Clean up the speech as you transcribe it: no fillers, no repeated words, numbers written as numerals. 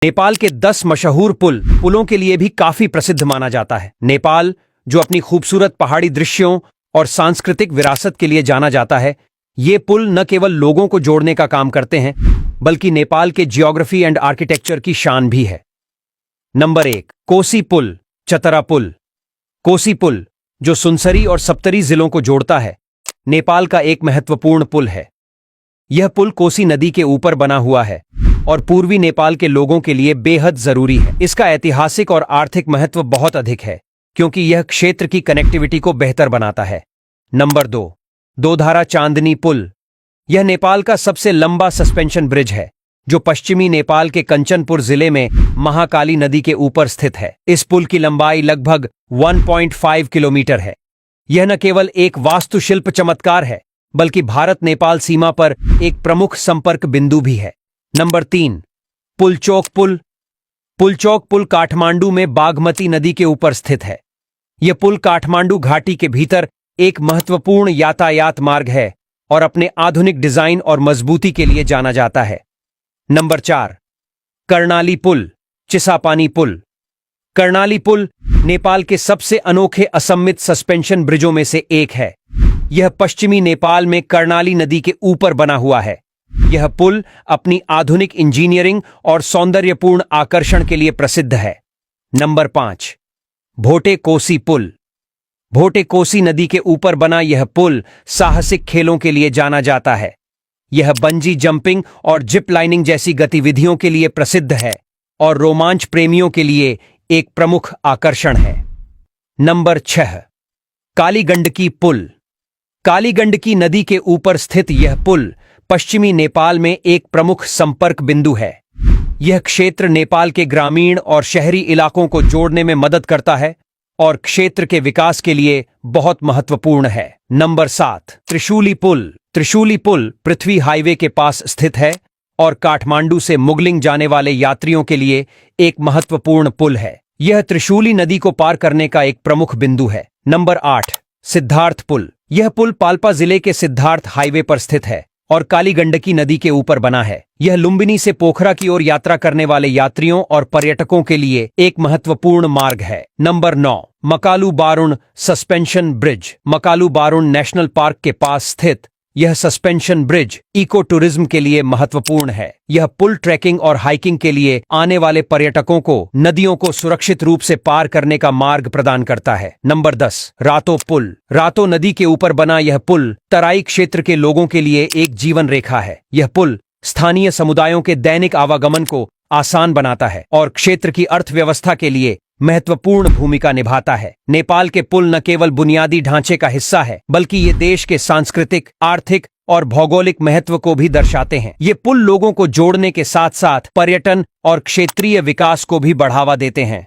नेपाल के 10 मशहूर पुलों के लिए भी काफी प्रसिद्ध माना जाता है। नेपाल, जो अपनी खूबसूरत पहाड़ी दृश्यों और सांस्कृतिक विरासत के लिए जाना जाता है, ये पुल न केवल लोगों को जोड़ने का काम करते हैं, बल्कि नेपाल के जियोग्राफी एंड आर्किटेक्चर की शान भी है। नंबर 1, कोसी पुल, चतरा पुल। कोसी पुल, जो सुनसरी और सप्तरी जिलों को जोड़ता है, नेपाल का एक महत्वपूर्ण पुल है। यह पुल कोसी नदी के ऊपर बना हुआ है और पूर्वी नेपाल के लोगों के लिए बेहद जरूरी है। इसका ऐतिहासिक और आर्थिक महत्व बहुत अधिक है, क्योंकि यह क्षेत्र की कनेक्टिविटी को बेहतर बनाता है। नंबर 2, दोधारा चांदनी पुल। यह नेपाल का सबसे लंबा सस्पेंशन ब्रिज है, जो पश्चिमी नेपाल के कंचनपुर जिले में महाकाली नदी के ऊपर स्थित है। इस पुल की लंबाई लगभग 1.5 किलोमीटर है। यह न केवल एक वास्तुशिल्प चमत्कार है, बल्कि भारत नेपाल सीमा पर एक प्रमुख संपर्क बिंदु भी है। नंबर 3, पुलचोक पुल। पुलचोक पुल काठमांडू में बागमती नदी के ऊपर स्थित है। यह पुल काठमांडू घाटी के भीतर एक महत्वपूर्ण यातायात मार्ग है और अपने आधुनिक डिजाइन और मजबूती के लिए जाना जाता है। नंबर 4, कर्णाली पुल, चिसापानी पुल। कर्णाली पुल नेपाल के सबसे अनोखे असममित सस्पेंशन ब्रिजों में से एक है। यह पश्चिमी नेपाल में कर्णाली नदी के ऊपर बना हुआ है। यह पुल अपनी आधुनिक इंजीनियरिंग और सौंदर्यपूर्ण आकर्षण के लिए प्रसिद्ध है। नंबर 5, भोटे कोसी पुल। भोटे कोसी नदी के ऊपर बना यह पुल साहसिक खेलों के लिए जाना जाता है। यह बंजी जंपिंग और जिप लाइनिंग जैसी गतिविधियों के लिए प्रसिद्ध है और रोमांच प्रेमियों के लिए एक प्रमुख आकर्षण है। नंबर 6, कालीगंडकी पुल। कालीगंडकी नदी के ऊपर स्थित यह पुल पश्चिमी नेपाल में एक प्रमुख संपर्क बिंदु है। यह क्षेत्र नेपाल के ग्रामीण और शहरी इलाकों को जोड़ने में मदद करता है और क्षेत्र के विकास के लिए बहुत महत्वपूर्ण है। नंबर 7, त्रिशूली पुल। त्रिशूली पुल पृथ्वी हाईवे के पास स्थित है और काठमांडू से मुगलिंग जाने वाले यात्रियों के लिए एक महत्वपूर्ण पुल है। यह त्रिशूली नदी को पार करने का एक प्रमुख बिंदु है। नंबर 8, सिद्धार्थ पुल। यह पुल पाल्पा जिले के सिद्धार्थ हाईवे पर स्थित है और कालीगंडकी नदी के ऊपर बना है। यह लुम्बिनी से पोखरा की ओर यात्रा करने वाले यात्रियों और पर्यटकों के लिए एक महत्वपूर्ण मार्ग है। Number 9, Makalu Barun suspension bridge. Makalu Barun national park के पास स्थित यह सस्पेंशन ब्रिज इको टूरिज्म के लिए महत्वपूर्ण है। यह पुल ट्रैकिंग और हाइकिंग के लिए आने वाले पर्यटकों को नदियों को सुरक्षित रूप से पार करने का मार्ग प्रदान करता है। नंबर 10, रातो पुल। रातो नदी के ऊपर बना यह पुल तराई क्षेत्र के लोगों के लिए एक जीवन रेखा है। यह पुल स्थानीय समुदायों के दैनिक आवागमन को आसान बनाता है और क्षेत्र की अर्थव्यवस्था के लिए महत्वपूर्ण भूमिका निभाता है। नेपाल के पुल न केवल बुनियादी ढांचे का हिस्सा है, बल्कि ये देश के सांस्कृतिक, आर्थिक और भौगोलिक महत्व को भी दर्शाते हैं। ये पुल लोगों को जोड़ने के साथ साथ पर्यटन और क्षेत्रीय विकास को भी बढ़ावा देते हैं।